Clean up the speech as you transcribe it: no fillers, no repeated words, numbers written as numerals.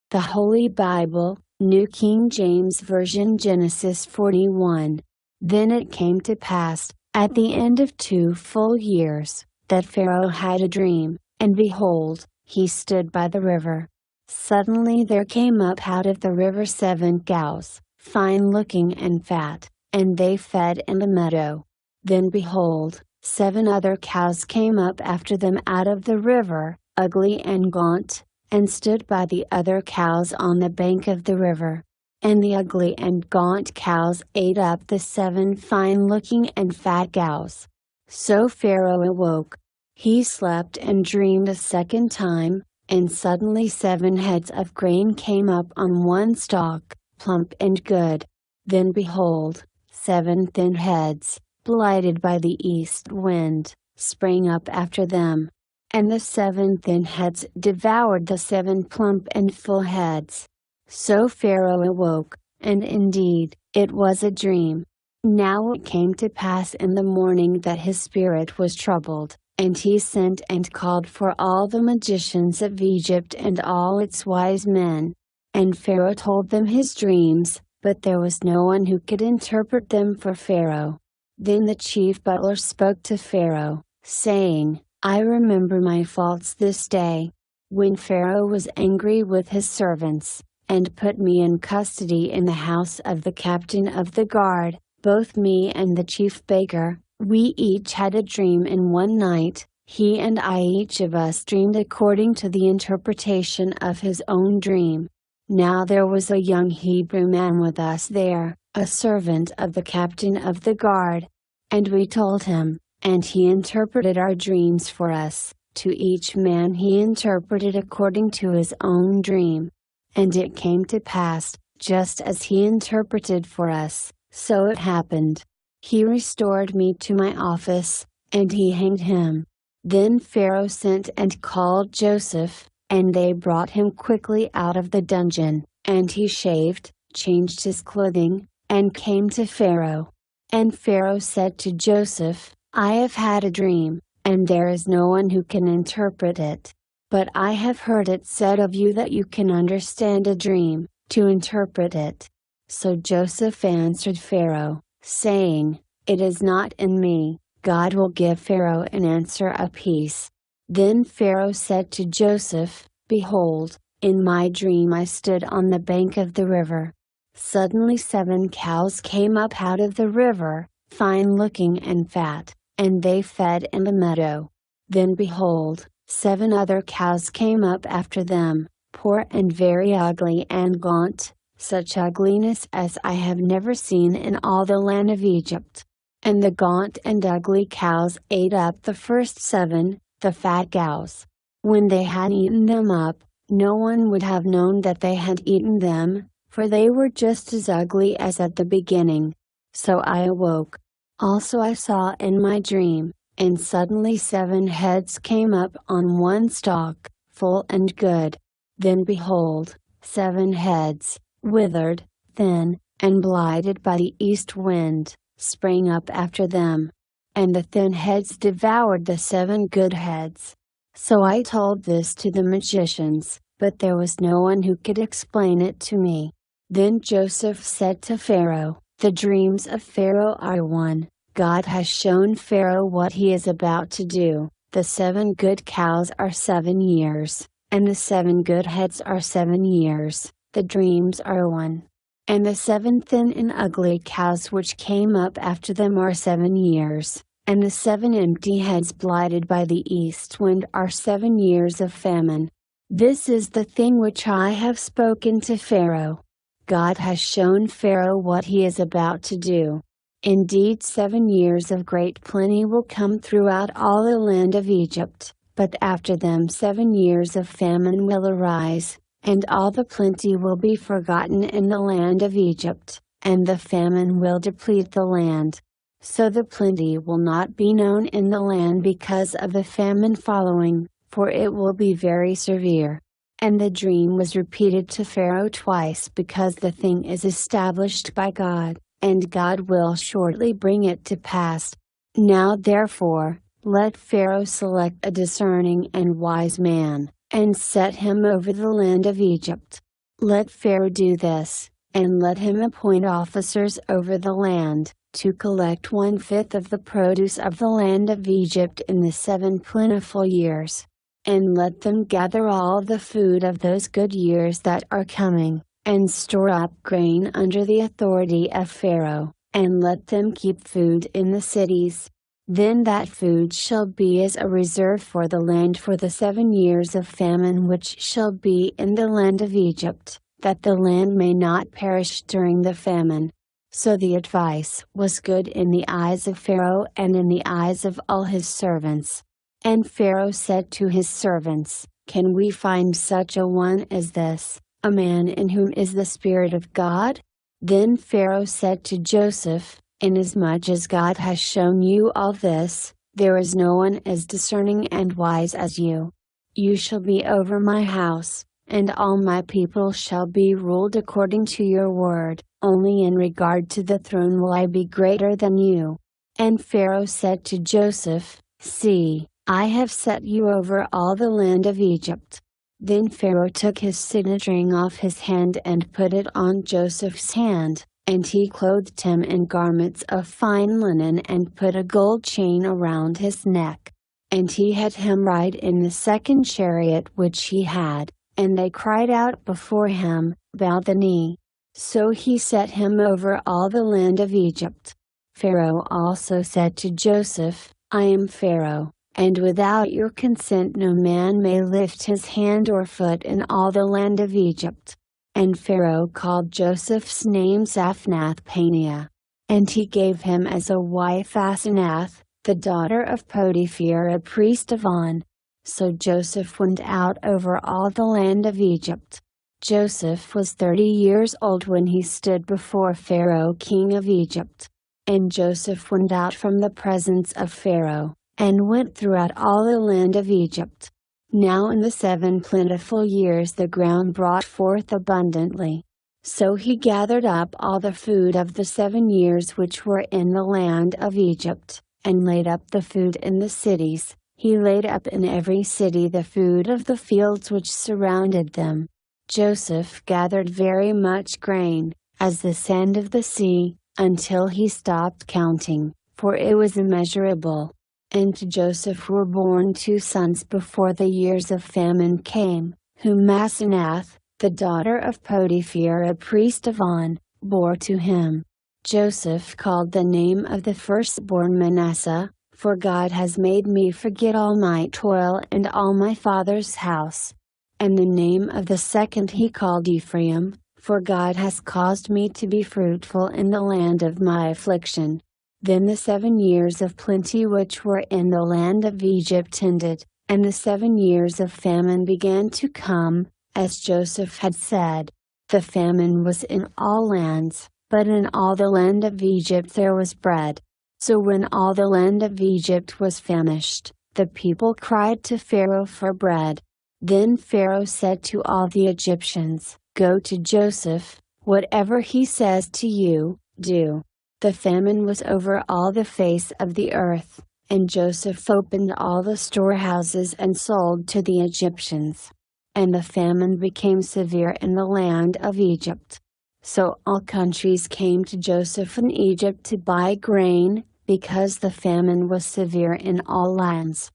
The Holy Bible, New King James Version, Genesis 41. Then it came to pass, at the end of 2 full years, that Pharaoh had a dream, and behold, he stood by the river. Suddenly there came up out of the river 7 cows, fine-looking and fat, and they fed in the meadow. Then behold, 7 other cows came up after them out of the river, ugly and gaunt, and stood by the other cows on the bank of the river. And the ugly and gaunt cows ate up the 7 fine-looking and fat cows. So Pharaoh awoke. He slept and dreamed a second time, and suddenly 7 heads of grain came up on one stalk, plump and good. Then behold, 7 thin heads, blighted by the east wind, sprang up after them. And the 7 thin heads devoured the 7 plump and full heads. So Pharaoh awoke, and indeed, it was a dream. Now it came to pass in the morning that his spirit was troubled, and he sent and called for all the magicians of Egypt and all its wise men. And Pharaoh told them his dreams, but there was no one who could interpret them for Pharaoh. Then the chief butler spoke to Pharaoh, saying, I remember my faults this day. When Pharaoh was angry with his servants, and put me in custody in the house of the captain of the guard, both me and the chief baker, we each had a dream in one night, he and I each of us dreamed according to the interpretation of his own dream. Now there was a young Hebrew man with us there, a servant of the captain of the guard. And we told him, and he interpreted our dreams for us. To each man he interpreted according to his own dream. And it came to pass, just as he interpreted for us, so it happened. He restored me to my office, and he hanged him. Then Pharaoh sent and called Joseph, and they brought him quickly out of the dungeon, and he shaved, changed his clothing, and came to Pharaoh. And Pharaoh said to Joseph, I have had a dream, and there is no one who can interpret it. But I have heard it said of you that you can understand a dream, to interpret it. So Joseph answered Pharaoh, saying, It is not in me, God will give Pharaoh an answer apiece. Then Pharaoh said to Joseph, Behold, in my dream I stood on the bank of the river. Suddenly 7 cows came up out of the river, fine-looking and fat, and they fed in the meadow. Then behold, 7 other cows came up after them, poor and very ugly and gaunt, such ugliness as I have never seen in all the land of Egypt. And the gaunt and ugly cows ate up the first 7, the fat cows. When they had eaten them up, no one would have known that they had eaten them, for they were just as ugly as at the beginning. So I awoke. Also I saw in my dream, and suddenly 7 heads came up on one stalk, full and good. Then behold, 7 heads, withered, thin, and blighted by the east wind, sprang up after them. And the thin heads devoured the 7 good heads. So I told this to the magicians, but there was no one who could explain it to me. Then Joseph said to Pharaoh, The dreams of Pharaoh are one. God has shown Pharaoh what he is about to do. The 7 good cows are 7 years, and the 7 good heads are 7 years. The dreams are one. And the 7 thin and ugly cows which came up after them are 7 years, and the 7 empty heads blighted by the east wind are 7 years of famine. This is the thing which I have spoken to Pharaoh. God has shown Pharaoh what he is about to do. Indeed 7 years of great plenty will come throughout all the land of Egypt, but after them 7 years of famine will arise, and all the plenty will be forgotten in the land of Egypt, and the famine will deplete the land. So the plenty will not be known in the land because of the famine following, for it will be very severe. And the dream was repeated to Pharaoh twice because the thing is established by God, and God will shortly bring it to pass. Now therefore, let Pharaoh select a discerning and wise man, and set him over the land of Egypt. Let Pharaoh do this, and let him appoint officers over the land, to collect 1/5 of the produce of the land of Egypt in the 7 plentiful years. And let them gather all the food of those good years that are coming, and store up grain under the authority of Pharaoh, and let them keep food in the cities. Then that food shall be as a reserve for the land for the 7 years of famine which shall be in the land of Egypt, that the land may not perish during the famine. So the advice was good in the eyes of Pharaoh and in the eyes of all his servants. And Pharaoh said to his servants, "Can we find such a one as this, a man in whom is the Spirit of God?" Then Pharaoh said to Joseph, "Inasmuch as God has shown you all this, there is no one as discerning and wise as you. You shall be over my house, and all my people shall be ruled according to your word, only in regard to the throne will I be greater than you." And Pharaoh said to Joseph, "See, I have set you over all the land of Egypt." Then Pharaoh took his signet ring off his hand and put it on Joseph's hand, and he clothed him in garments of fine linen and put a gold chain around his neck. And he had him ride in the second chariot which he had, and they cried out before him, "Bow the knee." So he set him over all the land of Egypt. Pharaoh also said to Joseph, "I am Pharaoh, and without your consent no man may lift his hand or foot in all the land of Egypt." And Pharaoh called Joseph's name Zaphnath-Paaneah. And he gave him as a wife Asenath, the daughter of Potiphar a priest of On. So Joseph went out over all the land of Egypt. Joseph was 30 years old when he stood before Pharaoh king of Egypt. And Joseph went out from the presence of Pharaoh, and went throughout all the land of Egypt. Now in the 7 plentiful years the ground brought forth abundantly. So he gathered up all the food of the 7 years which were in the land of Egypt, and laid up the food in the cities. He laid up in every city the food of the fields which surrounded them. Joseph gathered very much grain, as the sand of the sea, until he stopped counting, for it was immeasurable. And to Joseph were born 2 sons before the years of famine came, whom Asenath, the daughter of Potiphar a priest of On, bore to him. Joseph called the name of the firstborn Manasseh, "For God has made me forget all my toil and all my father's house." And the name of the second he called Ephraim, "For God has caused me to be fruitful in the land of my affliction." Then the 7 years of plenty which were in the land of Egypt ended, and the 7 years of famine began to come, as Joseph had said. The famine was in all lands, but in all the land of Egypt there was bread. So when all the land of Egypt was famished, the people cried to Pharaoh for bread. Then Pharaoh said to all the Egyptians, "Go to Joseph, whatever he says to you, do." The famine was over all the face of the earth, and Joseph opened all the storehouses and sold to the Egyptians. And the famine became severe in the land of Egypt. So all countries came to Joseph in Egypt to buy grain, because the famine was severe in all lands.